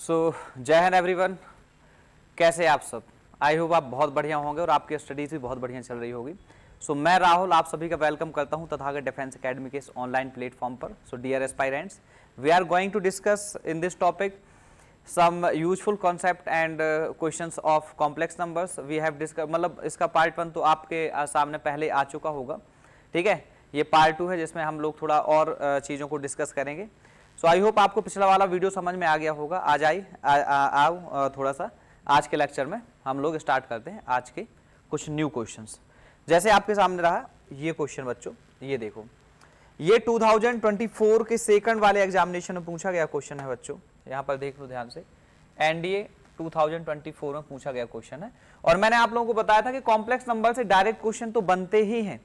जय हिंद एवरीवन, कैसे आप सब। आई होप आप बहुत बढ़िया होंगे और आपकी स्टडीज भी बहुत बढ़िया चल रही होगी। मैं राहुल आप सभी का वेलकम करता हूं तथागत डिफेंस एकेडमी के इस ऑनलाइन प्लेटफॉर्म पर। Dear aspirants, we are going to discuss in this topic some useful concept and questions of complex numbers we have discussed। मतलब इसका पार्ट 1 तो आपके सामने पहले आ चुका होगा, ठीक है। ये पार्ट 2 है जिसमें हम लोग थोड़ा और चीज़ों को डिस्कस करेंगे। आई होप आपको पिछला वाला वीडियो समझ में आ गया होगा। आज आओ थोड़ा सा आज के लेक्चर में हम लोग स्टार्ट करते हैं आज के कुछ न्यू क्वेश्चंस। जैसे आपके सामने रहा ये क्वेश्चन बच्चों, ये देखो, ये 2024 के सेकंड वाले एग्जामिनेशन में पूछा गया क्वेश्चन है बच्चों। यहाँ पर देख लो ध्यान से, एनडीए 2024 में पूछा गया क्वेश्चन है। और मैंने आप लोगों को बताया था कि कॉम्प्लेक्स नंबर से डायरेक्ट क्वेश्चन तो बनते ही हैं,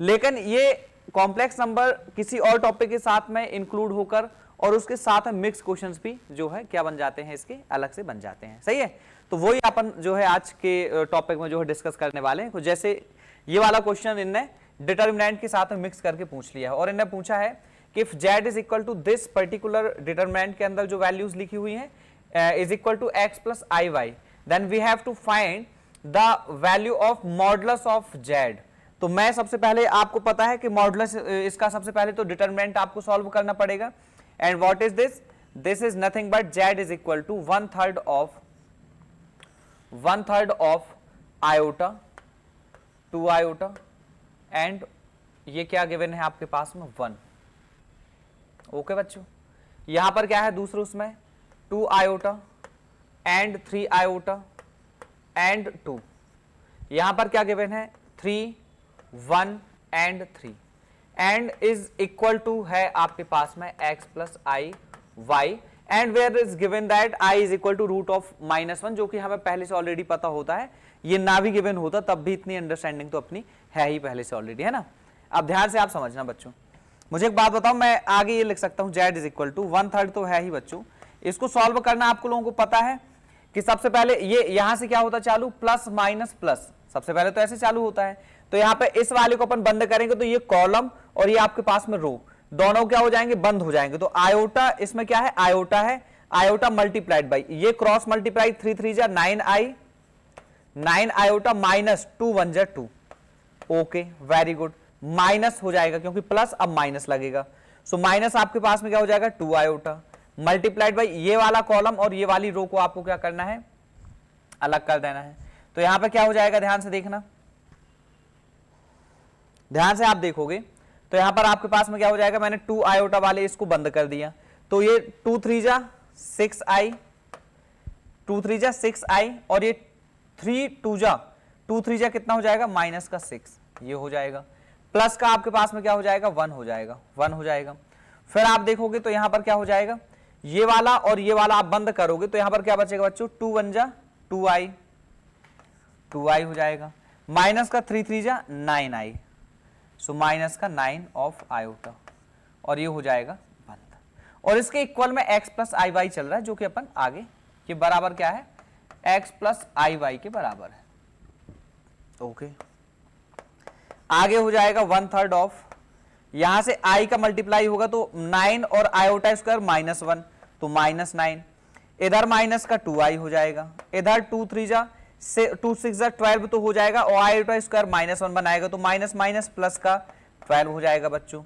लेकिन ये कॉम्प्लेक्स नंबर किसी और टॉपिक के साथ में इंक्लूड होकर और उसके साथ में मिक्स क्वेश्चंस भी जो है क्या बन जाते हैं, इसके अलग से बन जाते हैं। सही है, तो वही अपन जो है आज के टॉपिक में जो है डिस्कस करने वाले हैं। जैसे ये वाला क्वेश्चन इनने डिटर्मिनेंट के साथ में मिक्स करके पूछ लिया है और इन्हें पूछा है कि if z is equal to this particular determinant के अंदर जो वैल्यूज लिखी हुई हैं is equal to x plus I Y, then we have to find the value of modulus of z। तो मैं सबसे पहले, आपको पता है कि मॉडुलस इसका सबसे पहले तो डिटर्मिनेंट आपको सॉल्व करना पड़ेगा। And what is this? This is nothing but z is equal to one third of iota, 2 iota, and ये क्या गिवन है आपके पास में 1। ओके बच्चों, यहां पर क्या है दूसरे उसमें 2 आयोटा एंड 3 आयोटा एंड 2। यहां पर क्या गिवन है 3, 1 and 3 and is equal to है आपके पास में x plus I Y and where is given that i is equal to root of -1, जो कि हमें पहले से ऑलरेडी पता होता है। ये ना भी गिवन होता तब भी इतनी अंडरस्टैंडिंग तो अपनी है ही पहले से ऑलरेडी, है ना। अब ध्यान से आप समझना बच्चों, मुझे एक बात बताओ, मैं आगे ये लिख सकता हूं z is equal to one third तो है ही बच्चों। इसको सॉल्व करना आपको लोगों को पता है कि सबसे पहले ये यहां से क्या होता है चालू, प्लस माइनस प्लस, सबसे पहले तो ऐसे चालू होता है। तो यहाँ पे इस वाले को अपन बंद करेंगे तो ये कॉलम और ये आपके पास में रो दोनों क्या हो जाएंगे, बंद हो जाएंगे। तो आयोटा इसमें क्या है, आयोटा है, आयोटा मल्टीप्लाइड बाई ये क्रॉस मल्टीप्लाई 3 3 जा 9i, 9 आयोटा माइनस 2 1 जा 2। ओके वेरी गुड, माइनस हो जाएगा क्योंकि प्लस अब माइनस लगेगा। सो माइनस आपके पास में क्या हो जाएगा 2 आयोटा मल्टीप्लाइड बाई ये वाला कॉलम और ये वाली रो को आपको क्या करना है, अलग कर देना है। तो यहां पे क्या हो जाएगा, ध्यान से देखना, ध्यान से आप देखोगे तो यहां पर आपके पास में क्या हो जाएगा, मैंने 2 आयोटा वाले इसको बंद कर दिया तो ये 2 3 जा 6i, 2 3 जा 6i और ये 3 2 जा कितना हो जाएगा, माइनस का 6, ये हो जाएगा। प्लस का आपके पास में क्या हो जाएगा, 1 हो जाएगा, 1 हो जाएगा। फिर आप देखोगे तो यहां पर क्या हो जाएगा, ये वाला और ये वाला आप बंद करोगे तो यहां पर क्या बचेगा बच्चों, 2 1 जा 2i, 2i हो जाएगा, माइनस का 3 3 जा 9i, सो माइनस का 9 ऑफ आयोटा और ये हो जाएगा बंद। और इसके इक्वल में x प्लस आई वाई चल रहा है जो कि अपन आगे के बराबर क्या है, x प्लस आई वाई के बराबर है। ओके आगे हो जाएगा वन थर्ड ऑफ, यहां से i का मल्टीप्लाई होगा तो 9 और आयोटा स्क्वायर -1 तो -9, इधर माइनस का 2i हो जाएगा, इधर 2 3 जा 2 6 जा 12 तो हो जाएगा और आयोटा स्क्वायर -1 बनाएगा तो माइनस माइनस प्लस का 12 हो जाएगा बच्चों।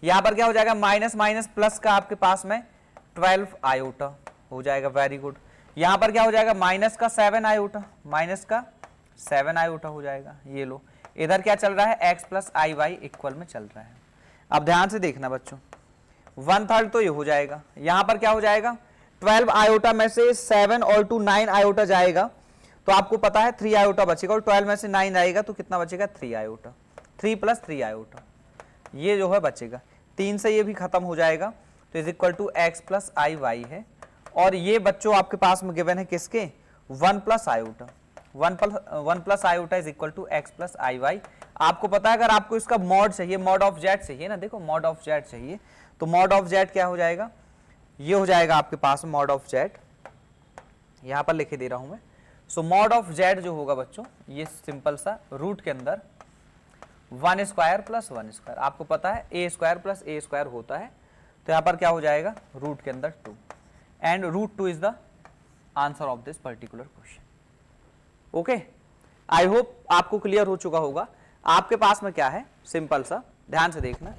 यहां पर क्या हो जाएगा, माइनस माइनस प्लस का आपके पास में 12 आयोटा हो जाएगा, वेरी गुड। यहां पर क्या हो जाएगा, माइनस का 7 आयोटा, माइनस का 7 आयोटा हो जाएगा। ये लो इधर क्या चल रहा है, x plus I Y equal में चल रहा है। अब ध्यान से देखना बच्चों, वन थर्ड तो ये हो जाएगा, यहां पर क्या हो जाएगा, 12 आयोटा में से 7 और 2 9 आयोटा जाएगा तो आपको पता है 3 आयोटा बचेगा और 12 में से 9 आएगा तो कितना बचेगा, 3 आयोटा, 3 प्लस 3 आयोटा ये जो है बचेगा। 3 से ये भी खत्म हो जाएगा तो is equal to x plus I Y है। और ये बच्चों आपके पास में गिवन है किसके, 1 plus iota, 1 plus iota is equal to x plus I Y. आपको पता है अगर आपको इसका मॉड चाहिए, मॉड ऑफ z चाहिए ना, देखो मॉड ऑफ z चाहिए तो मॉड ऑफ z क्या हो जाएगा, ये हो जाएगा आपके पास मॉड ऑफ z, यहां पर लिखे दे रहा हूं मैं। सो मॉड ऑफ z जो होगा बच्चों, ये सिंपल सा रूट के अंदर 1 स्क्वायर प्लस 1 स्क्वायर, आपको पता है a square plus a square होता है तो यहां पर क्या हो जाएगा, रूट के अंदर 2 and root 2 is the answer of this particular question. Okay, I hope आपको क्लियर हो चुका होगा। आपके पास में क्या है, सिंपल सा, ध्यान से देखना।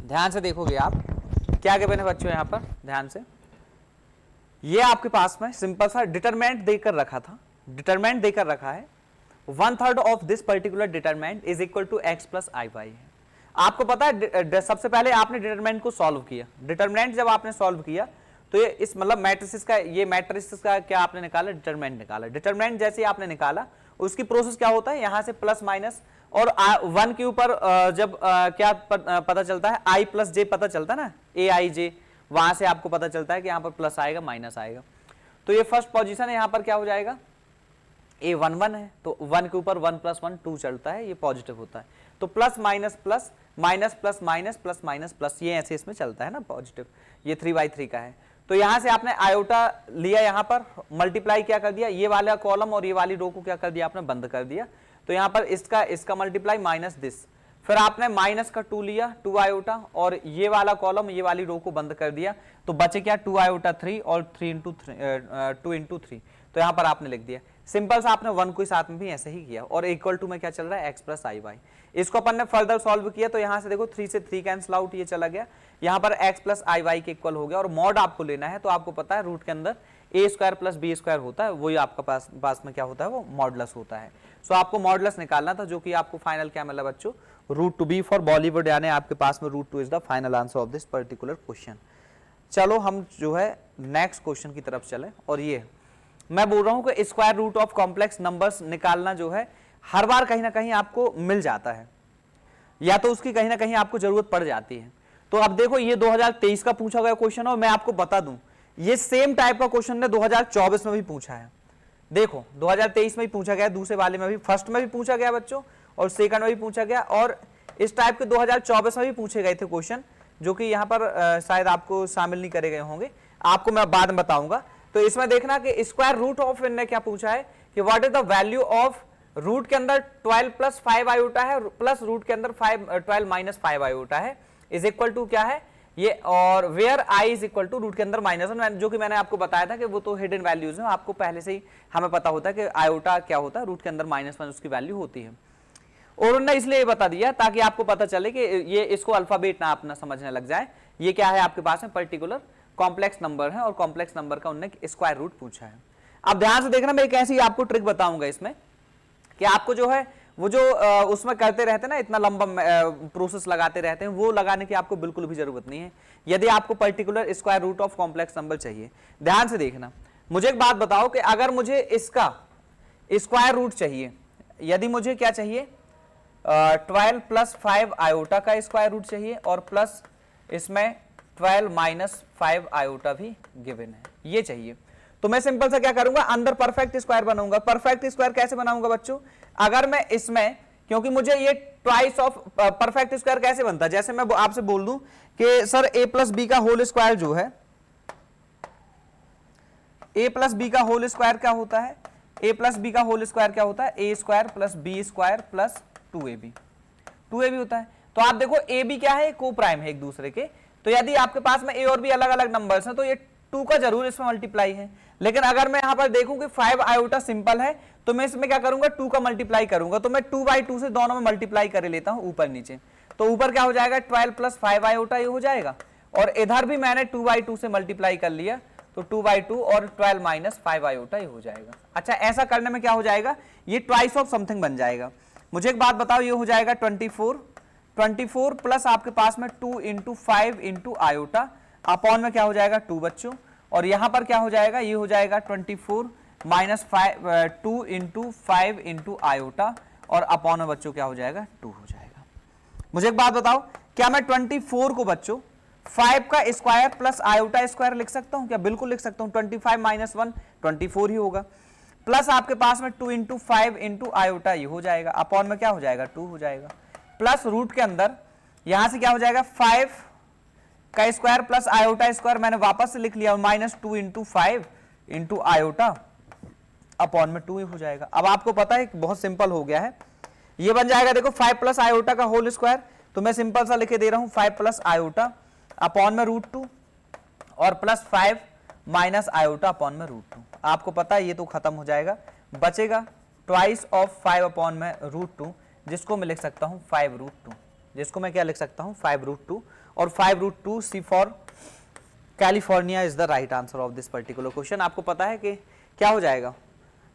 ध्यान से देखोगे आप, क्या गिवन है बच्चों यहां पर, ध्यान से। ये आपके पास में सिंपल सा डिटरमिनेंट देकर रखा था, डिटरमिनेंट देकर रखा है 1/3 of this particular determinant is equal to x plus I Y है। आपको पता है सबसे पहले आपने डिटरमिनेंट को सॉल्व किया, डिटरमिनेंट जब आपने सॉल्व किया तो ये इस मतलब मैट्रिसेस का, ये मैट्रिसेस का क्या आपने निकाला, डिटरमिनेंट निकाला। डिटरमिनेंट जैसे आपने निकाला उसकी प्रोसेस क्या होता है, यहां से प्लस माइनस और 1 के ऊपर जब क्या पता चलता है, i प्लस जे पता चलता है ना, ए आई जे, वहां से आपको पता चलता है कि यहाँ पर प्लस आएगा माइनस आएगा। तो ये फर्स्ट पोजीशन है, यहाँ पर क्या हो जाएगा, ए 1 1 है, तो 1 के ऊपर 1 प्लस 1 2 चलता है, ये पॉजिटिव होता है। तो plus minus plus minus plus minus plus minus plus, ये ऐसे इसमें चलता है ना पॉजिटिव। ये 3/3 का है। तो यहां से आपने आयोटा लिया, यहां पर मल्टीप्लाई क्या कर दिया, ये वाला कॉलम और ये वाली रो को क्या कर दिया आपने, बंद कर दिया। तो यहां पर इसका मल्टीप्लाई माइनस दिस, फिर आपने माइनस का 2 लिया, 2 आयोटा, और ये वाला कॉलम ये वाली रो को बंद कर दिया। तो बचे क्या, 2 आयोटा 3 और 2 इंटू 3। तो यहां पर आपने लिख दिया सिंपल सा, आपने 1 को साथ में भी ऐसे ही किया, और इक्वल टू में क्या चल रहा है, x प्लस आई वाई। इसको अपन ने फर्दर सॉल्व किया तो यहां से देखो 3 से 3 कैंसिल आउट, ये चला गया, यहां पर x प्लस आई वाई के इक्वल हो गया। और मॉड आपको लेना है तो आपको पता है रूट के अंदर a square plus B square होता है, वही आपका पास में क्या होता है, वो मॉडुलस होता है। सो आपको मॉडुलस निकालना था, जो कि आपको फाइनल क्या मिला बच्चों, √2b फॉर बॉलीवुड, यानी आपके पास में √2 is the final answer of this particular question. चलो हम जो है नेक्स्ट क्वेश्चन की तरफ चले, और ये मैं बोल रहा हूं कि square root of complex numbers निकालना जो है हर बार कहीं ना कहीं आपको मिल जाता है, या तो उसकी कहीं ना कहीं आपको जरूरत पड़ जाती है। तो अब देखो ये 2023 का पूछा गया क्वेश्चन, और मैं आपको बता दूं ये सेम टाइप का क्वेश्चन ने 2024 में भी पूछा है। देखो 2023 में भी पूछा गया, दूसरे वाले में भी, फर्स्ट में भी पूछा गया बच्चों, और सेकंड में भी पूछा गया, और इस टाइप के 2024 में भी पूछे गए थे क्वेश्चन, जो कि यहाँ पर शायद आपको शामिल नहीं करे गए होंगे, आपको मैं बाद में बताऊंगा। तो इसमें देखना कि स्क्वायर रूट ऑफ, इनने क्या पूछा है कि what is the value of, root के अंदर 12 प्लस 5 आयोटा है, प्लस रूट के अंदर 12 माइनस 5 आयोटा है, इज इक्वल टू क्या है ये, और where I is equal to root के अंदर -1, जो कि मैंने आपको बताया था कि वो तो हिडन वैल्यूज हैं, आपको पहले से ही हमें पता होता है कि आयोटा क्या होता है, रूट के अंदर -1 उसकी वैल्यू होती है। और उन्होंने इसलिए बता दिया ताकि आपको पता चले कि ये इसको अल्फाबेट ना अपना समझने लग जाए, ये क्या है आपके पास में पर्टिकुलर कॉम्प्लेक्स नंबर है, और कॉम्प्लेक्स नंबर का उन्होंने स्क्वायर रूट पूछा है। अब ध्यान से देखना, मैं एक ऐसी आपको ट्रिक बताऊंगा इसमें कि आपको जो है वो जो उसमें करते रहते हैं ना, इतना लंबा प्रोसेस लगाते रहते हैं, वो लगाने की आपको बिल्कुल भी जरूरत नहीं है, यदि आपको particular square root of complex number चाहिए। ध्यान से देखना, मुझे एक बात बताओ कि अगर मुझे इसका स्क्वायर रूट चाहिए, यदि मुझे क्या चाहिए 12 प्लस 5 आयोटा का स्क्वायर रूट चाहिए, और प्लस इसमें 12 माइनस 5 आयोटा भी गिवन है, ये चाहिए। तो मैं सिंपल सा क्या करूंगा, अंदर परफेक्ट स्क्वायर बनाऊंगा। परफेक्ट स्क्वायर कैसे बनाऊंगा बच्चों, अगर मैं इसमें, क्योंकि मुझे ये ट्वाइस ऑफ परफेक्ट स्क्वायर कैसे बनता है, जैसे मैं आपसे बोल दूं कि सर a प्लस बी का होल स्क्वायर जो है, a प्लस बी का होल स्क्वायर क्या होता है, a प्लस बी का होल स्क्वायर क्या होता है, a square plus B square plus 2ab होता है। तो आप देखो a b क्या है, को प्राइम है एक दूसरे के, तो यदि आपके पास में a और b अलग अलग नंबर्स हैं तो ये 2 का जरूर इसमें मल्टीप्लाई है। लेकिन अगर मैं यहां पर देखूं कि 5 आयोटा सिंपल है, तो मैं इसमें क्या करूंगा, 2 का मल्टीप्लाई करूंगा, तो मैं 2/2 से दोनों में मल्टीप्लाई कर लेता हूं ऊपर नीचे। तो ऊपर क्या हो जाएगा, 12 प्लस 5 आयोटा ये हो जाएगा, और इधर भी मैंने 2/2 से मल्टीप्लाई कर लिया, तो 2/2 और 12 माइनस 5 आयोटा ये हो जाएगा। अच्छा, ऐसा करने में क्या हो जाएगा, ये ट्वाइस ऑफ समथिंग बन जाएगा। मुझे एक बात बताओ, ये हो जाएगा 24 प्लस आपके पास में 2 इंटू 5 इंटू आयोटा, अपॉन में क्या हो जाएगा 2 बच्चों, और यहां पर क्या हो जाएगा, ये हो जाएगा 24 माइनस 2 इंटू 5 इंटू आयोटा, और अपॉन में बच्चों क्या हो जाएगा 2 हो जाएगा। मुझे एक बात बताओ, क्या मैं 24 को बच्चों 5 का स्क्वायर प्लस आयोटा स्क्वायर लिख सकता हूं क्या, बिल्कुल लिख सकता हूं। 25 माइनस 1 24 ही होगा, प्लस आपके पास में 2 इंटू 5 इंटू आयोटा ये हो जाएगा, अपॉन में क्या हो जाएगा 2 हो जाएगा, प्लस रूट के अंदर यहां से क्या हो जाएगा 5 का स्क्वायर प्लस आयोटा स्क्वायर मैंने वापस से लिख लिया, -2 इंटू 5 इंटू आयोटा, अपॉन में 2 हो जाएगा। अब आपको पता है बहुत सिंपल हो गया है, ये बन जाएगा देखो 5 प्लस आयोटा का होल स्क्वायर, तो मैं सिंपल सा लिखे दे रहा हूं 5 प्लस आयोटा अपॉन में √2 और प्लस 5 माइनस आयोटा अपॉन में √2। आपको पता है ये तो खत्म हो जाएगा, बचेगा ट्वाइस ऑफ 5 अपॉन में √2, जिसको मैं लिख सकता हूं 5√2, जिसको मैं क्या लिख सकता हूं 5√2, और 5√2 C for California is the right answer of this particular question. आपको पता है कि क्या हो जाएगा,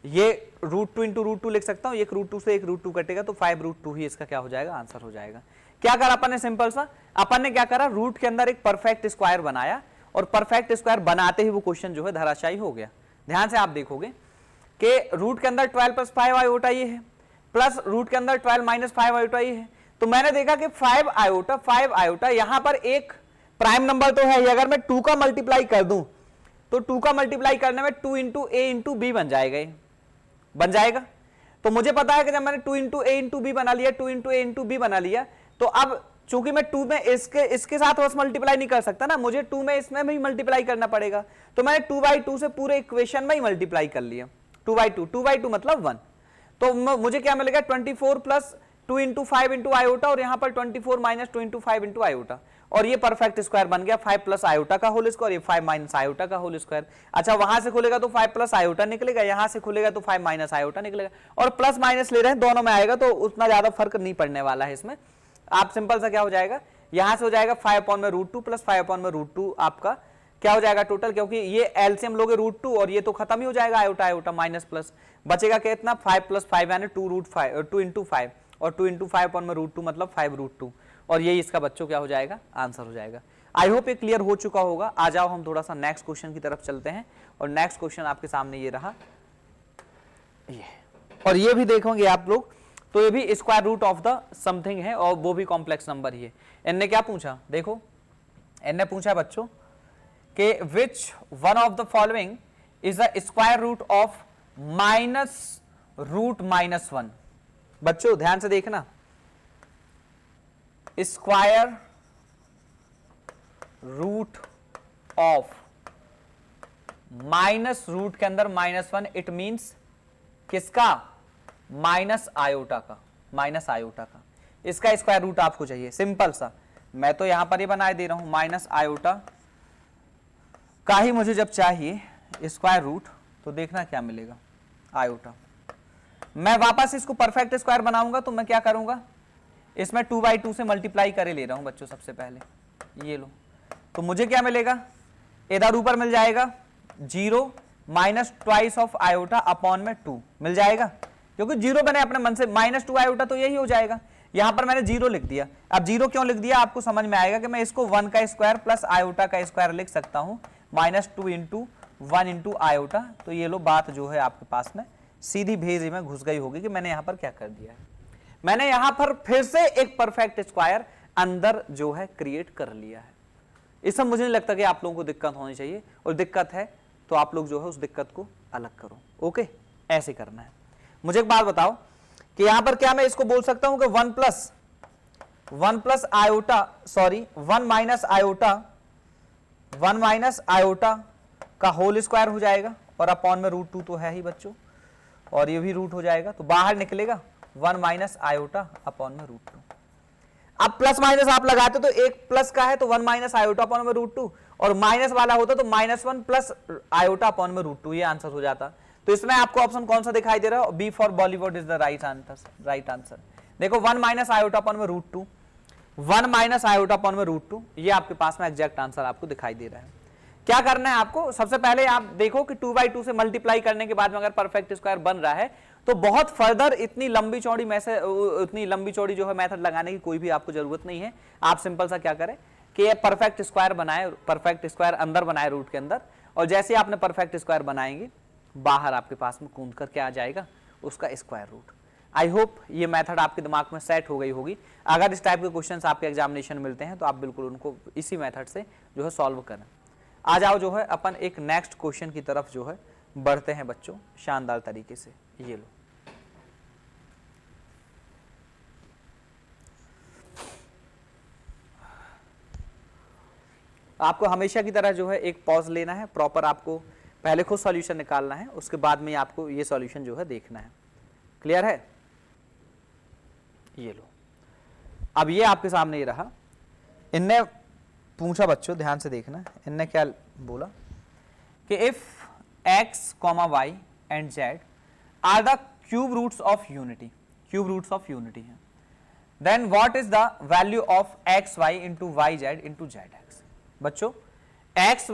ये √2 इंटू √2 लिख सकता हूं, एक √2 से एक √2 कटेगा तो 5√2 ही इसका क्या हो जाएगा, आंसर हो जाएगा। क्या करा अपन ने, सिंपल सा अपन ने क्या करा, रूट के अंदर एक परफेक्ट स्क्वायर बनाया और परफेक्ट स्क्वायर बनाते ही वो क्वेश्चन जो है धराशायी हो गया। ध्यान से आप देखोगे कि रूट के अंदर 12 प्लस 5 आयोटा ये है, प्लस रूट के अंदर 12 माइनस 5 आयोटा ये है, तो मैंने देखा कि 5 आयोटा यहां पर एक प्राइम नंबर तो है, अगर मैं 2 का मल्टीप्लाई कर दूं तो 2 का मल्टीप्लाई करने में 2 इंटू ए इंटू बी बन जाएगा, ये बन जाएगा। तो मुझे पता है कि जब मैंने 2 इंटू ए इंटू बी बना लिया, 2 इंटू ए इंटू बी बना लिया, तो अब चूंकि मैं 2 में इसके साथ बस मल्टीप्लाई नहीं कर सकता ना, मुझे 2 में इसमें भी मल्टीप्लाई करना पड़ेगा, तो मैंने 2/2 से पूरे इक्वेशन में ही मल्टीप्लाई कर लिया, 2/2 मतलब 1। तो मुझे क्या मिलेगा, 24 प्लस 2 इंटू 5 इंटू आयोटा, और यहां पर 24 माइनस 2 इंटू 5 इंटू आयोटा, और ये परफेक्ट स्क्वायर बन गया 5 प्लस आयोटा का होल स्क्वायर, ये 5 माइनस आयोटा का होल स्क्वायर। अच्छा, वहां से खुलेगा तो 5 प्लस आयोटा निकलेगा, यहां से खुलेगा तो 5 माइनस आयोटा निकलेगा, और प्लस माइनस ले रहे हैं दोनों में आएगा, तो उतना ज्यादा फर्क नहीं पड़ने वाला है इसमें। आप सिंपल सा क्या हो जाएगा, यहां से हो जाएगा 5 अपॉन में √2 प्लस 5 अपॉन में √2 आपका क्या हो जाएगा टोटल, क्योंकि ये एलसीएम लोगे √2 और ये तो खत्म ही हो जाएगा, आयोटा आयोटा माइनस प्लस, बचेगा कितना 5 प्लस 5 यानी 2 इंटू 5, और 2 इंटू 5 अपॉन में √2 मतलब 5√2, और यही इसका बच्चों क्या हो जाएगा, आंसर हो जाएगा। आई होप ये क्लियर हो चुका होगा। आ जाओ हम थोड़ा सा नेक्स्ट क्वेश्चन की तरफ चलते हैं, और नेक्स्ट क्वेश्चन आपके सामने ये रहा, ये, और ये भी देखोगे आप लोग, तो ये भी square root of the something है, और वो भी कॉम्प्लेक्स नंबर ही है। इनने क्या पूछा, देखो इनने पूछा बच्चों कि which one of the following is the square root of -√-1। बच्चों ध्यान से देखना, square root of minus root के अंदर -1, इट मींस किसका, माइनस आयोटा का, माइनस आयोटा का, इसका स्क्वायर रूट आपको चाहिए। सिंपल सा, मैं तो यहां पर ही बनाए दे रहा हूं, माइनस आयोटा का ही मुझे जब चाहिए स्क्वायर रूट, तो देखना क्या मिलेगा, आयोटा। मैं वापस इसको परफेक्ट स्क्वायर बनाऊंगा, तो मैं क्या करूंगा, इसमें 2/2 से मल्टीप्लाई करे ले रहा हूं बच्चों सबसे पहले, ये लो, तो मुझे क्या मिलेगा, इधर ऊपर मिल जाएगा 0 minus twice of iota upon में 2 मिल जाएगा, क्योंकि 0 मैंने अपने मन से, -2 आयोटा तो यही हो जाएगा, यहां पर मैंने 0 लिख दिया। अब 0 क्यों लिख दिया, आपको समझ में आएगा कि मैं इसको 1 का स्क्वायर प्लस आयोटा का स्क्वायर लिख सकता हूं, -2 इंटू 1 इंटू आयोटा। तो ये लो बात जो है आपके पास में सीधी भेजी में घुस गई होगी कि मैंने यहां पर क्या कर दिया है, मैंने यहां पर फिर से एक परफेक्ट स्क्वायर अंदर जो है क्रिएट कर लिया है। इसमें मुझे नहीं लगता कि आप लोगों को दिक्कत होनी चाहिए, और दिक्कत है तो आप लोग जो है उस दिक्कत को अलग करो। ओके, ऐसे करना है। मुझे एक बात बताओ कि यहां पर क्या मैं इसको बोल सकता हूं कि 1 plus iota, sorry 1 minus iota का होल स्क्वायर हो जाएगा, और अपॉन में √2 तो है ही बच्चों, और ये भी रूट हो जाएगा, तो बाहर निकलेगा 1 माइनस आयोटा अपॉन में √2। अब प्लस माइनस आप लगाते तो एक प्लस का है तो 1 माइनस आयोटा अपॉन में √2, और माइनस वाला होता तो -1 प्लस आयोटा अपॉन में √2, ये आंसर हो जाता। तो इसमें आपको ऑप्शन कौन सा दिखाई दे रहा है, B for Bollywood is the right answer. देखो 1 माइनस आयोटा अपॉन में √2, 1 माइनस आयोटा अपॉन में √2, ये आपके पास में एग्जैक्ट आंसर आपको दिखाई दे रहा है। क्या करना है आपको, सबसे पहले आप देखो कि 2/2 से मल्टीप्लाई करने के बाद में अगर परफेक्ट स्क्वायर बन रहा है, तो बहुत फर्दर इतनी लंबी चौड़ी जो है मेथड लगाने की कोई भी आपको जरूरत नहीं है। आप सिंपल सा क्या करें कि ये परफेक्ट स्क्वायर बनाए, परफेक्ट स्क्वायर अंदर बनाए रूट के अंदर, और जैसे आपने परफेक्ट स्क्वायर बनाएंगे बाहर आपके पास में कूद करके आ जाएगा उसका स्क्वायर रूट। आई होप ये मेथड आपके दिमाग में सेट हो गई होगी। अगर इस टाइप के क्वेश्चंस आपके एग्जामिनेशन मिलते हैं तो आप बिल्कुल उनको इसी मेथड से जो है सॉल्व करें। आ जाओ जो है अपन एक नेक्स्ट क्वेश्चन की तरफ जो है बढ़ते हैं बच्चों शानदार तरीके से। ये लो, आपको हमेशा की तरह जो है एक पॉज लेना है, प्रॉपर आपको पहले खुद सॉल्यूशन निकालना है, उसके बाद में आपको ये सॉल्यूशन जो है देखना है। क्लियर है? ये लो, अब ये आपके सामने ही रहा। इनने पूछा बच्चों, ध्यान से देखना, इनने क्या बोला कि if x, y and z are the cube roots of unity, cube roots of unity है, then what is the value of x y into y z into z x. बच्चों एक्स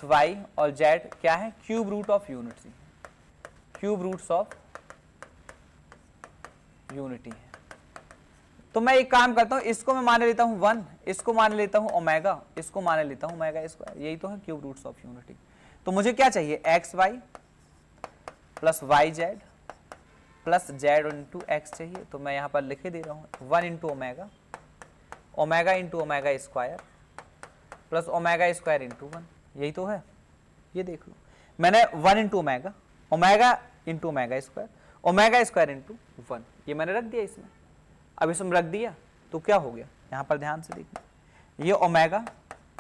वाई और z क्या है? Cube root of unity, cube roots of unity है। तो मैं एक काम करता हूं, इसको मैं मान लेता हूं 1, इसको मान लेता हूं ओमेगा, इसको मान लेता हूं ओमेगा स्क्वायर, यही तो है क्यूब रूट्स ऑफ यूनिटी। तो मुझे क्या चाहिए? X Y plus Y Z plus Z into X चाहिए। तो मैं यहां पर लिखे दे रहा हूं 1 into omega, omega into omega square plus omega square into 1, यही तो है। ये देख लो, मैंने 1 into omega, omega into omega square into 1, ये मैंने रख दिया इसमें। अब इसमें रख दिया तो क्या हो गया? यहां पर ध्यान से देखना, ये omega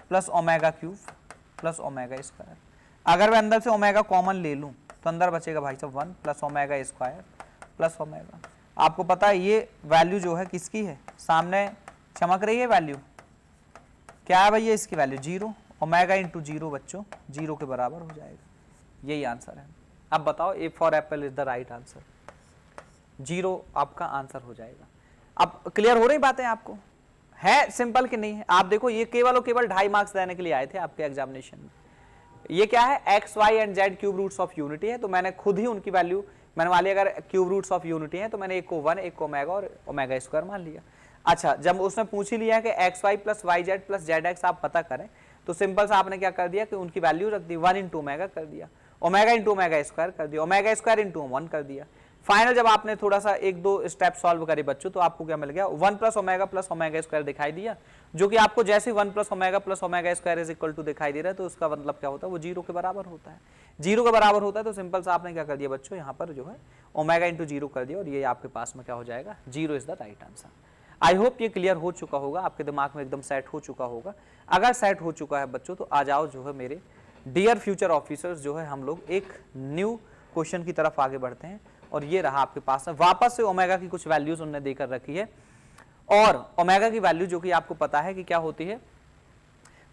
plus omega cube plus omega square. अगर मैं अंदर से ओमेगा कॉमन ले लूं तो अंदर बचेगा भाई साहब 1 plus omega square plus omega. आपको पता है ये वैल्यू जो है किसकी है? सामने चमक रही है वैल्यू, क्या है भैया इसकी वैल्यू? 0। ओमेगा इंटू 0 बच्चों 0 के बराबर हो जाएगा, यही आंसर है। अब बताओ A for Apple is the right answer, 0 आपका आंसर हो जाएगा। अब क्लियर हो रही बातें आपको? है सिंपल कि नहीं है? आप देखो ये केवल और केवल 2.5 मार्क्स देने के लिए आए थे आपके एग्जामिनेशन में। ये क्या है? X Y and Z cube roots of unity है, तो मैंने खुद ही उनकी वैल्यू मैंने मान लिया, अगर क्यूब रूट्स ऑफ यूनिटी है तो मैंने एक को 1, एक को ओमेगा और ओमेगा स्क्वायर मान लिया। अच्छा, जब उसने पूछ ही लिया कि X Y plus Y Z plus Z X आप पता करें, तो सिंपल सा आपने क्या कर दिया कि उनकी वैल्यू रख दी, 1 इंटू ओमेगा कर दिया, ओमेगा इंटू ओमेगा स्क्वायर कर दिया, ओमेगा स्क्वायर इंटू 1 कर दिया। फाइनल जब आपने थोड़ा सा 1-2 स्टेप सॉल्व करे बच्चों, तो आपको क्या मिल गया? 1 प्लस ओमेगा स्क्वायर दिखाई दिया, जो कि आपको जैसे 1 plus omega square is equal to दिखाई दे रहा है, तो उसका मतलब क्या होता है? वो 0 के बराबर होता है। 0 के बराबर होता है तो सिंपल सा आपने क्या कर दिया बच्चों? यहाँ पर जो है ओमेगा इंटू 0 कर दिया, और ये आपके पास में क्या हो जाएगा? 0 is the right answer. I hope ये क्लियर हो चुका होगा, आपके दिमाग में एकदम सेट हो चुका होगा। अगर सेट हो चुका है बच्चों, तो आ जाओ जो है मेरे डियर फ्यूचर ऑफिसर्स, जो है हम लोग एक न्यू क्वेश्चन की तरफ आगे बढ़ते हैं। और ये रहा आपके पास में वापस से ओमेगा की कुछ वैल्यूज उन्होंने देकर रखी है, और ओमेगा की वैल्यू जो कि आपको पता है कि क्या होती है?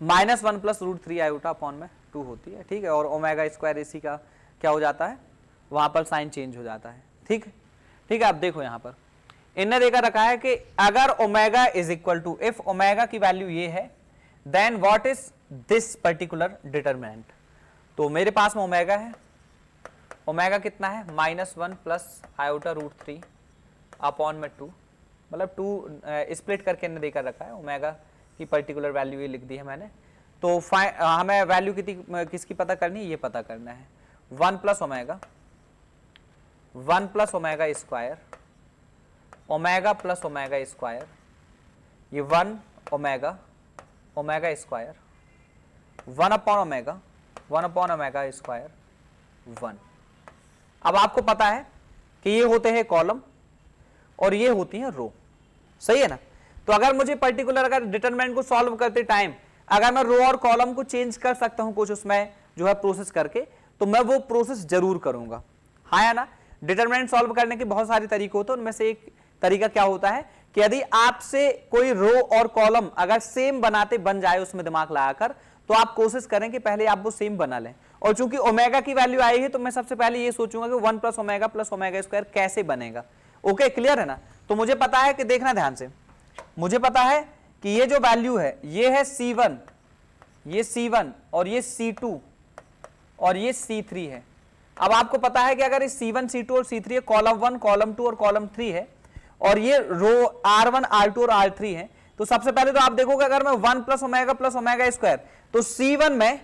-1 प्लस √3 आयोटा अपॉन में 2 होती है, ठीक है। और ओमेगा स्क्वायर इसी का क्या हो जाता है? वहां पर साइन चेंज हो जाता है, ठीक है। आप देखो यहां पर इनने देकर रखा है कि अगर omega is equal to, if omega की वैल्यू ये है, then what is this particular determinant. तो मेरे पास में ओमेगा है, ओमेगा कितना है? -1 प्लस आयोटा √3 अपॉन में 2, मतलब 2 स्प्लिट करके इन्हें देकर रखा है। ओमेगा की पर्टिकुलर वैल्यू ये लिख दी है मैंने। तो हमें वैल्यू किसकी पता करनी है? ये पता करना है 1 plus omega square, omega plus omega square, ये 1 omega square, 1 upon omega square 1। अब आपको पता है कि ये होते हैं कॉलम और ये होती है रो, सही है ना। तो अगर मुझे पर्टिकुलर अगर डिटरमिनेंट को सॉल्व करते टाइम अगर मैं रो और कॉलम को चेंज कर सकता हूं कुछ उसमें जो है प्रोसेस करके, तो मैं वो प्रोसेस जरूर करूंगा, हाँ या ना। डिटरमिनेंट सॉल्व करने के बहुत सारे तरीके होते हैं, उनमें से एक तरीका क्या होता है कि यदि आपसे कोई रो और कॉलम अगर सेम बनाते बन जाए उसमें दिमाग लगाकर, तो आप कोशिश करें कि पहले आप वो सेम बना लें। और चूंकि ओमेगा की वैल्यू आई है, तो मैं सबसे पहले ये सोचूंगा कि 1 प्लस ओमेगा स्क्वायर कैसे बनेगा। ओके, क्लियर है ना। तो मुझे पता है कि देखना ध्यान से, मुझे पता है कि ये जो वैल्यू है ये है C1, ये C1 और ये C2 और ये C3 है। अब आपको पता है कि अगर इस C1, C2 और C3 है, कॉलम 1, कॉलम 2 और कॉलम 3 है, और ये रो R1, R2 और R3 है, तो सबसे पहले तो आप देखोगे अगर मैं 1 प्लस ओमेगा स्क्वायर, तो C1 में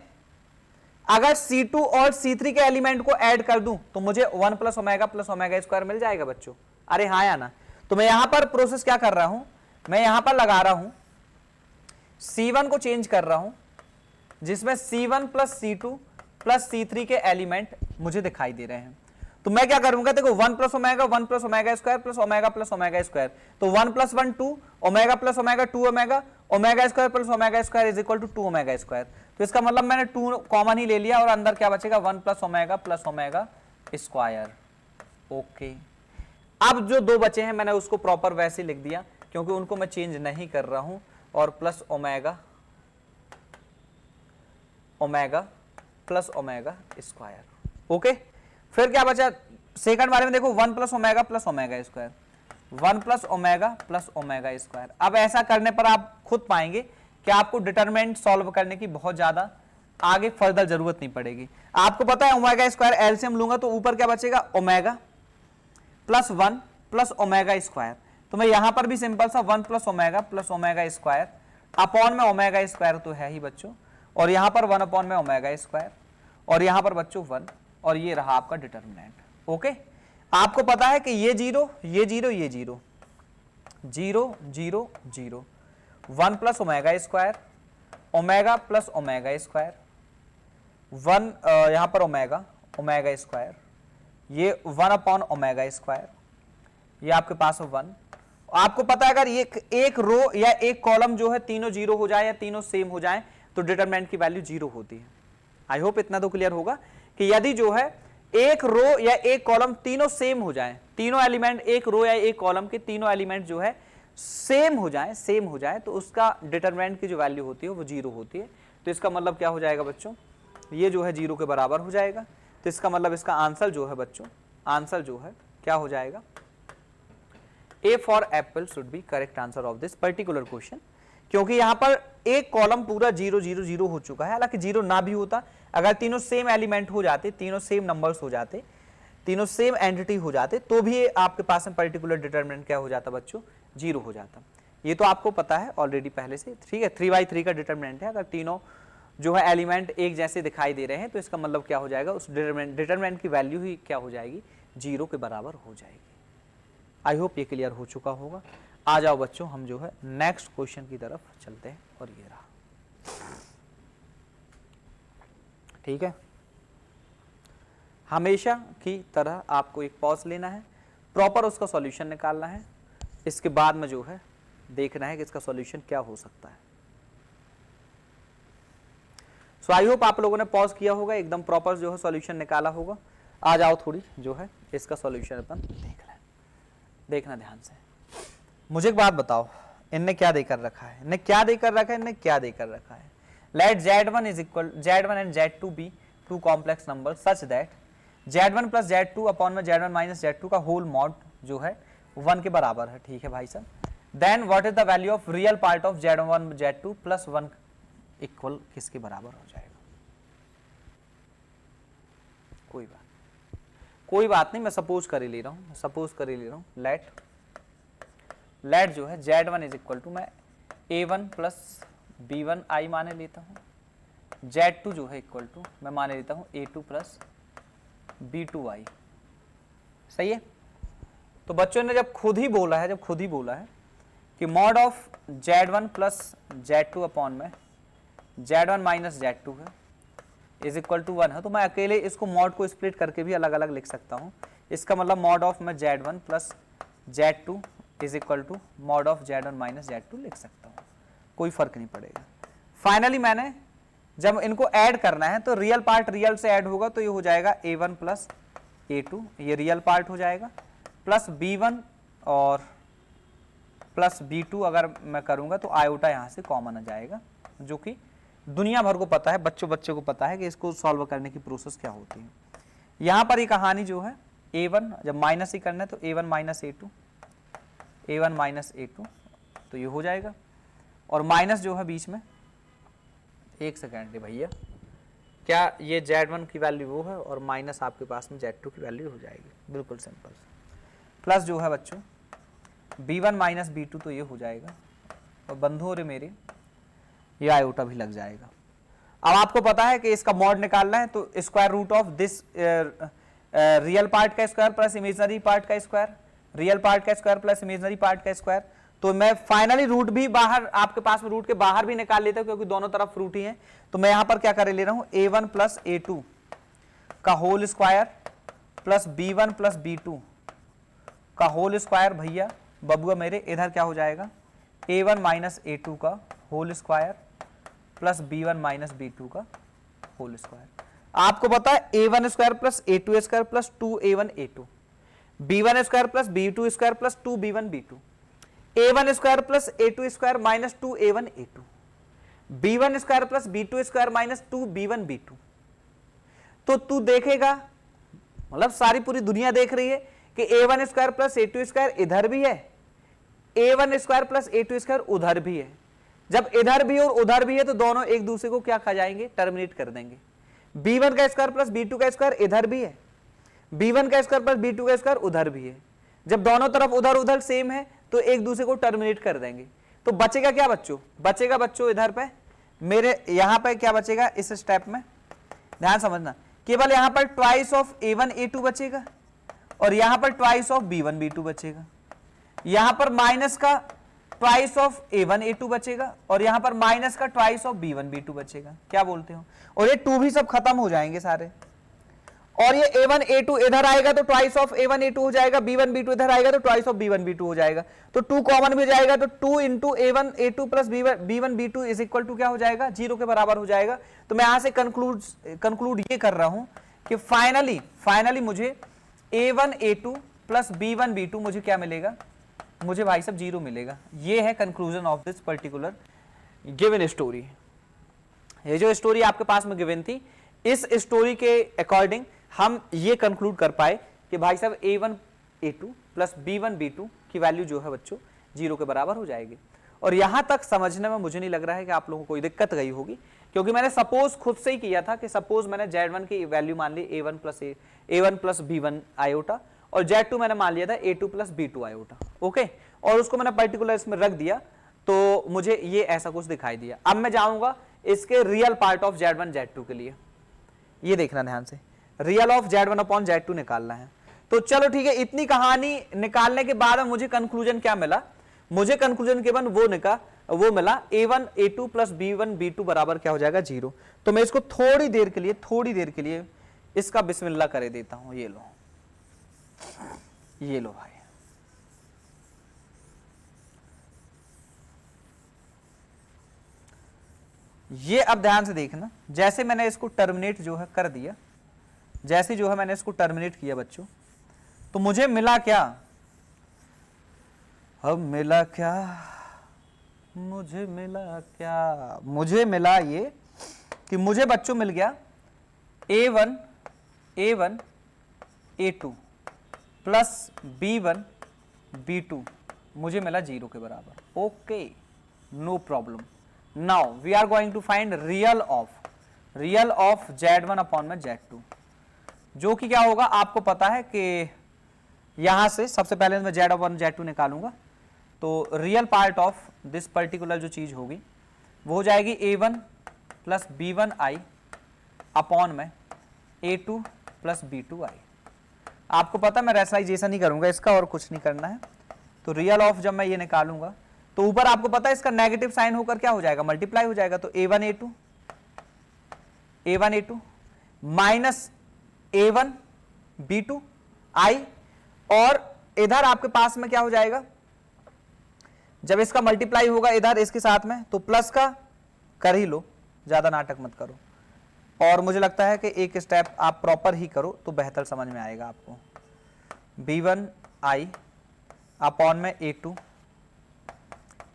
अगर C2 और C3 के एलिमेंट को ऐड कर दूं तो मुझे 1 प्लस ओमेगा स्क्वायर मिल जाएगा बच्चों, अरे हाँ या ना। तो मैं यहां पर प्रोसेस क्या कर रहा हूं, मैं यहां पर लगा रहा हूं C1 को चेंज कर रहा हूं, जिसमें C1 plus C2 plus C3 के एलिमेंट मुझे दिखाई दे रहे हैं। तो मैं क्या करूंगा, देखो 1 plus omega square plus omega square, तो 1 plus 1 2, omega plus omega 2 omega, omega square plus omega square is equal to 2 omega square. तो इसका मतलब मैंने 2 कॉमन ही ले लिया और अंदर क्या बचेगा 1 प्लस ओमेगा स्क्वायर। ओके, अब जो दो बचे हैं मैंने उसको प्रॉपर वैसे लिख दिया क्योंकि उनको मैं चेंज नहीं कर रहा हूं, और plus omega plus omega square. Okay, फिर क्या बचा सेकंड बारे में देखो, 1 plus omega square, 1 plus omega square. अब ऐसा करने पर आप खुद पाएंगे कि आपको डिटरमिनेंट सॉल्व करने की बहुत ज्यादा आगे फर्दर जरूरत नहीं पड़ेगी। आपको पता है ओमेगा स्क्वायर एलसीएम लूंगा तो ऊपर क्या बचेगा omega plus 1 plus omega square. तो मैं यहां पर भी सिंपल सा 1 प्लस ओमेगा स्क्वायर अपॉन में ओमेगा स्क्वायर तो है ही बच्चों, और यहां पर 1 अपॉन में ओमेगा स्क्वायर, और यहां पर बच्चों 1, और ये रहा आपका डिटरमिनेंट। ओके, आपको पता है कि ये जीरो ये जीरो ये zero, 0 0 0, 1 plus omega square, omega plus omega square, 1 यहां पर ओमेगा स्क्वायर, ये 1 अपॉन ओमेगा स्क्वायर, ये आपके पास 1। आपको पता है अगर ये एक रो या एक कॉलम जो है तीनों जीरो हो जाए या तीनों सेम हो जाए तो डिटरमिनेंट की वैल्यू जीरो होती है। आई होप इतना तो क्लियर होगा कि यदि जो है एक रो या एक कॉलम तीनों सेम हो जाए, तीनों एलिमेंट एक रो या एक कॉलम के तीनों एलिमेंट जो है सेम हो जाए तो उसका डिटरमिनेंट की जो वैल्यू होती है वो जीरो होती है। तो इसका मतलब क्या हो जाएगा बच्चों, ये जो है जीरो के बराबर हो जाएगा। तो इसका मतलब इसका आंसर जो है बच्चों, आंसर जो है क्या हो जाएगा, A for apple should be correct answer of this particular question, क्योंकि यहां पर एक कॉलम पूरा 0 0 0 हो चुका है। हालांकि जीरो ना भी होता, अगर तीनों सेम एलिमेंट हो जाते, तीनों सेम नंबर्स हो जाते, तीनों सेम एंटिटी हो जाते, तो भी आपके पास में पर्टिकुलर डिटरमिनेंट क्या हो जाता बच्चों, जीरो हो जाता। ये तो आपको पता है ऑलरेडी पहले से, ठीक है। 3/3 का डिटरमिनेंट है, अगर तीनों जो है एलिमेंट एक जैसे दिखाई दे रहे हैं तो इसका मतलब क्या हो जाएगा, उस डिटरमिनेंट की वैल्यू ही क्या हो जाएगी, जीरो के बराबर हो जाएगी। आई होप ये क्लियर हो चुका होगा। आ जाओ बच्चों हम जो है नेक्स्ट क्वेश्चन की तरफ चलते हैं, और ये रहा, ठीक है। हमेशा की तरह आपको एक पॉज लेना है, प्रॉपर उसका सॉल्यूशन निकालना है, इसके बाद में जो है देखना है कि इसका सॉल्यूशन क्या हो सकता है। सो आई होप आप लोगों ने पॉज किया होगा, एकदम प्रॉपर जो है सॉल्यूशन निकाला होगा। आ जाओ थोड़ी जो है इसका सॉल्यूशन अपन देख लें, देखना ध्यान से। मुझे एक बात बताओ, इनने क्या देकर रखा है, इनने क्या देकर रखा है, let Z1 and Z2 be two complex number such that Z1 plus Z2 upon में Z1 माइनस Z2 का होल मॉड जो है 1 के बराबर है, ठीक है भाई साहब। Then what is the value of real part of Z1 Z2 plus 1 equal किसके बराबर हो जाएगा। कोई बात नहीं, मैं सपोज कर ही ले रहा हूँ, लेट जो है Z1 इज इक्वल टू मैं A1 प्लस B1 I माने लेता हूँ, Z2 जो है इक्वल टू मैं माने लेता हूँ A2 प्लस B2 I। सही है। तो बच्चों ने जब खुद ही बोला है कि mod of Z1 plus Z2 upon में Z1 माइनस Z2 है इज इक्वल टू 1 है, तो मैं अकेले इसको मॉड को स्प्लिट करके भी अलग अलग लिख सकता हूँ। इसका मतलब मॉड ऑफ मैं Z1 plus Z2 is equal to mod of Z1 minus Z2 लिख सकता हूँ, कोई फर्क नहीं पड़ेगा। फाइनली मैंने जब इनको ऐड करना है तो रियल पार्ट रियल से ऐड होगा, तो ये हो जाएगा A1 प्लस A2, ये रियल पार्ट हो जाएगा, प्लस B1 और प्लस B2 अगर मैं करूंगा तो आयोटा यहाँ से कॉमन आ जाएगा, जो कि दुनिया भर को पता है, बच्चों को पता है कि इसको सॉल्व करने की प्रोसेस क्या होती है। यहाँ पर ये कहानी जो है A1 जब माइनस ही करना है तो A1 माइनस A2 तो ये हो जाएगा, और माइनस जो है बीच में, एक सेकेंड भैया, क्या ये Z1 की वैल्यू वो है और माइनस आपके पास में Z2 की वैल्यू हो जाएगी, बिल्कुल सिंपल। प्लस जो है बच्चों B1 माइनस B2 तो ये हो जाएगा, और बंधु रे मेरे ये आयोटा भी लग जाएगा। अब आपको पता है कि इसका मॉड निकालना है, तो square root of this real part का स्क्वायर प्लस इमेजिनरी पार्ट का स्क्वायर, रियल पार्ट का स्क्वायर प्लस इमेजिनरी पार्ट का स्क्वायर। तो मैं फाइनली रूट भी बाहर आपके पास में रूट के बाहर भी निकाल लेता हूं क्योंकि दोनों तरफ रूट ही है। तो मैं यहां पर क्या कर ले रहा हूं, A1 प्लस A2 का whole square plus B1 plus B2 का होल स्क्वायर, भैया बबुआ मेरे इधर क्या हो जाएगा a1 माइनस a2 का whole square plus b1 minus b2 का होल स्क्वायर। आपको पता है a1 square plus a2 square plus 2a1 a2, b1 square plus b2 square plus 2b1 b2, a1 square plus a2 square minus 2a1 a2, b1 square plus b2 square minus 2b1 b2। तो तू देखेगा, मतलब सारी पूरी दुनिया देख रही है कि a1 square plus a2 square इधर भी है, a1 square plus a2 square उधर भी है। जब इधर भी और उधर भी है तो दोनों एक दूसरे को क्या खा जाएंगे, टर्मिनेट कर देंगे। b1 का स्क्वायर प्लस b2 का स्क्वायर इधर भी है, b1 का स्क्वायर प्लस b2 का स्क्वायर उधर भी है। जब दोनों तरफ उधर उधर सेम है तो एक दूसरे को टर्मिनेट कर देंगे। तो बचेगा क्या बच्चों, बचेगा बच्चों इधर पे मेरे यहां पे क्या बचेगा, इस स्टेप में ध्यान समझना, केवल यहां पर ट्वाइस ऑफ a1 a2 बचेगा और यहां पर ट्वाइस ऑफ b1 b2 बचेगा। यहां पर माइनस का ट्वाइस ऑफ a1 a2 बचेगा और यहां पर माइनस का ट्वाइस ऑफ b1 b2 बचेगा। क्या बोलते हो? और ये 2 भी सब खत्म हो जाएंगे सारे, और ये a1 a2 इधर आएगा तो ट्वाइस ऑफ a1 a2 हो जाएगा, b1 b2 इधर आएगा तो ट्वाइस ऑफ b1 b2 हो जाएगा। तो 2 कॉमन भी हो जाएगा तो 2 into a1 a2 plus b1 b2 is equal to क्या हो जाएगा, 0 के बराबर हो जाएगा। तो मैं यहां से कंक्लूड ये कर रहा हूं कि फाइनली मुझे a1 a2 plus b1 b2 मुझे क्या मिलेगा, मुझे भाई साहब 0 मिलेगा। ये है conclusion of this particular given story. ये जो स्टोरी आपके पास में गिवन थी, इस स्टोरी के अकॉर्डिंग हम ये कंक्लूड कर पाए कि भाई साहब a1 a2 plus b1 b2 की वैल्यू जो है बच्चों 0 के बराबर हो जाएगी। और यहां तक समझने में मुझे नहीं लग रहा है कि आप लोगों को कोई दिक्कत गई होगी, क्योंकि मैंने सपोज खुद से ही किया था कि सपोज मैंने z1 की वैल्यू मान ली a1 प्लस b1 आयोटा और z2 मैंने मान लिया था a2 plus b2 iota. Okay, और उसको मैंने पर्टिकुलर इसमें रख दिया तो मुझे ये ऐसा कुछ दिखाई दिया। अब मैं जाऊंगा इसके real part of z1 z2 के लिए। ये देखना ध्यान से, real of z1 upon z2 निकालना है। तो चलो ठीक है, इतनी कहानी निकालने के बाद मुझे कंक्लूजन क्या मिला, मुझे कंक्लूजन के बाद वो मिला a1 a2 plus b1 b2 बराबर क्या हो जाएगा, 0। तो मैं इसको थोड़ी देर के लिए इसका बिस्मिल्लाह करे देता हूं। ये लो भाई, ये अब ध्यान से देखना, जैसे मैंने इसको टर्मिनेट जो है कर दिया, जैसे जो है मैंने इसको टर्मिनेट किया बच्चों, तो मुझे मिला क्या, अब मिला क्या, मुझे मिला ये कि मुझे बच्चों मिल गया a1 a2 plus b1 b2 मुझे मिला 0 के बराबर। Okay, no problem. Now we are going to find real of z1 upon में z2, जो कि क्या होगा आपको पता है कि यहां से सबसे पहले मैं z1 z2 निकालूंगा। तो real part of this particular जो चीज होगी वो हो जाएगी a1 plus b1 i upon में a2 प्लस b2 i। आपको पता मैं रेशनलाइजेशन ही करूंगा इसका, और कुछ नहीं करना है। तो रियल ऑफ जब मैं ये निकालूंगा तो ऊपर आपको पता है इसका नेगेटिव साइन होकर क्या हो जाएगा, मल्टीप्लाई हो जाएगा। तो a1 a2 minus a1 b2 i, और इधर आपके पास में क्या हो जाएगा, जब इसका मल्टीप्लाई होगा इधर इसके साथ में तो प्लस का कर ही लो, ज्यादा नाटक मत करो। और मुझे लगता है कि एक स्टेप आप प्रॉपर ही करो तो बेहतर समझ में आएगा आपको। b1 i अपॉन में a2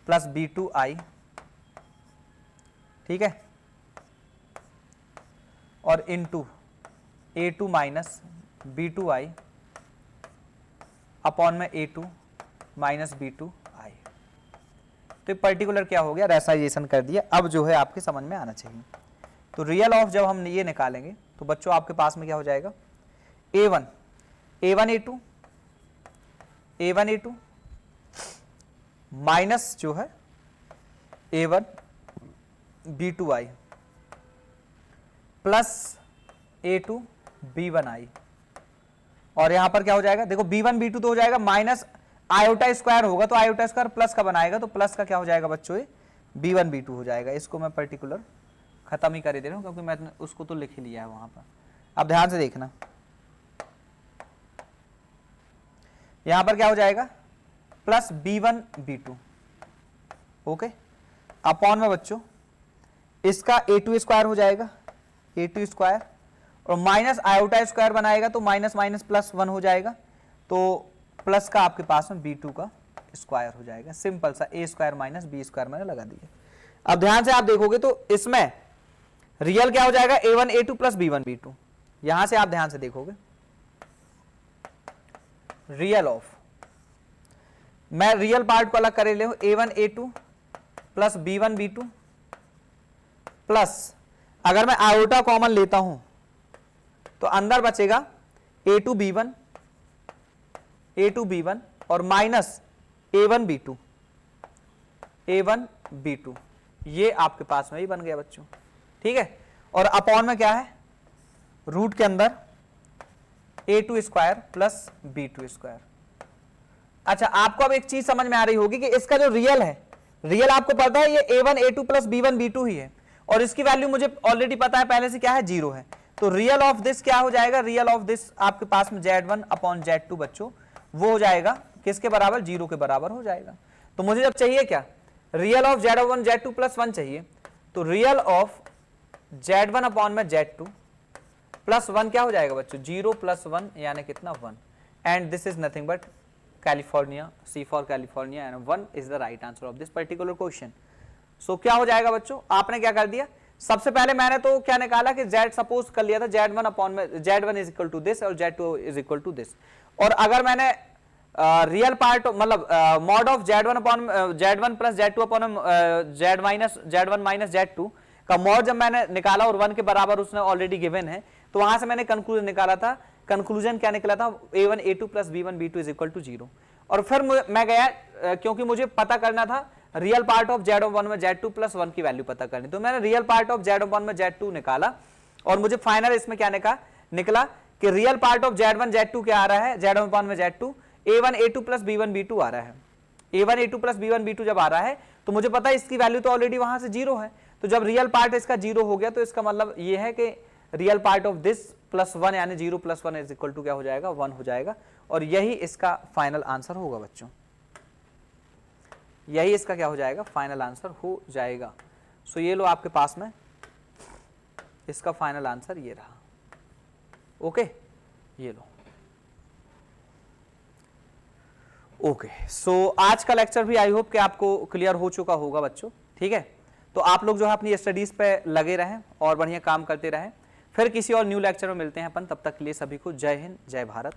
प्लस b2 i, ठीक है, और into a2 minus b2 i upon में a2 माइनस b2 i। तो पर्टिकुलर क्या हो गया, रेशनलाइजेशन कर दिया। अब जो है आपके समझ में आना चाहिए। तो रियल ऑफ जब हम ये निकालेंगे तो बच्चों आपके पास में क्या हो जाएगा, a1 a2 माइनस जो है a1 b2 i plus a2 b1 i, और यहां पर क्या हो जाएगा, देखो b1 b2 तो हो जाएगा माइनस आयोटा स्क्वायर होगा तो आयोटा स्क्वायर प्लस का बनाएगा, तो प्लस का क्या हो जाएगा बच्चों, ये b1 b2 हो जाएगा। इसको मैं पर्टिकुलर खत्म ही कर दे रहा हूं क्योंकि मैं उसको तो लिख ही लिया है वहां पर। अब ध्यान से देखना, यहां पर क्या हो जाएगा, plus b1 b2 okay, upon में बच्चों इसका a2 स्क्वायर हो जाएगा, a2 स्क्वायर, और माइनस आयोटा स्क्वायर बनाएगा तो माइनस माइनस प्लस 1 हो जाएगा, तो प्लस का आपके पास में b2 का स्क्वायर हो जाएगा। सिंपल सा a square minus b square मैंने लगा दिया। अब ध्यान से आप देखोगे तो इसमें रियल क्या हो जाएगा, a1 a2 plus b1 b2। यहां से आप ध्यान से देखोगे रियल ऑफ, मैं रियल पार्ट को अलग करे ले a1 a2 plus b1 b2 plus, अगर मैं आयोटा कॉमन लेता हूं तो अंदर बचेगा a2 b1 और माइनस a1 b2, ये आपके पास में ही बन गया बच्चों, ठीक है। और अपॉन में क्या है, रूट के अंदर a2 square plus b2 square. अच्छा, आपको अब एक चीज समझ में आ रही होगी कि इसका जो रियल है, रियल आपको पता है ये a1 a2 plus b1 b2 ही है, और इसकी वैल्यू मुझे ऑलरेडी पता है पहले से क्या है, 0 है। तो रियल ऑफ दिस क्या हो जाएगा, रियल ऑफ दिस आपके पास में z1 अपॉन z2 बच्चों, वो हो जाएगा किसके बराबर, 0 के बराबर हो जाएगा। तो मुझे जब चाहिए क्या, real of z1 z2 plus 1 चाहिए, तो रियल ऑफ z1 अपॉन में z2 प्लस 1 क्या हो जाएगा बच्चों, 0 प्लस 1 यानी कितना, 1, and this is nothing but California, C for California, and 1 is the right answer of this particular question. So क्या हो जाएगा बच्चों, आपने क्या कर दिया, सबसे पहले मैंने तो क्या निकाला कि z सपोज कर लिया था z1 अपॉन में z1 is equal to this और z2 is equal to this, और अगर मैंने रियल पार्ट मतलब mod of z1 upon z1 plus z2 upon z1 minus z2 का मॉड जब मैंने निकाला और 1 के बराबर उसने ऑलरेडी गिवन है, तो वहां से मैंने कंक्लूजन निकाला था। कंक्लूजन क्या निकला था, a1 a2 plus b1 b2 is equal to 0। और फिर मैं गया क्योंकि मुझे पता करना था रियल पार्ट ऑफ z1 में z2 प्लस 1 की वैल्यू पता करनी, तो मैंने रियल पार्ट ऑफ z1 में z2 निकाला, और मुझे फाइनल इसमें क्या निकला कि real part of z1 z2 क्या आ रहा है, z1 में z2 a1 a2 plus b1 b2 आ रहा है। a1 a2 plus b1 b2 जब आ रहा है तो मुझे पता है इसकी वैल्यू तो ऑलरेडी वहां से 0 है, तो जब रियल पार्ट इसका 0 हो गया तो इसका मतलब ये है कि real part of this plus 1 यानी 0 प्लस 1 इज इक्वल टू क्या हो जाएगा, 1 हो जाएगा, और यही इसका फाइनल आंसर होगा बच्चों, यही इसका क्या हो जाएगा, फाइनल आंसर हो जाएगा। सो ये लो आपके पास में इसका फाइनल आंसर ये रहा, ओके, ये लो, ओके। सो आज का लेक्चर भी आई होप कि आपको क्लियर हो चुका होगा बच्चों, ठीक है। तो आप लोग जो है अपनी स्टडीज पे लगे रहें और बढ़िया काम करते रहें, फिर किसी और न्यू लेक्चर में मिलते हैं अपन, तब तक के लिए सभी को जय हिंद, जय भारत।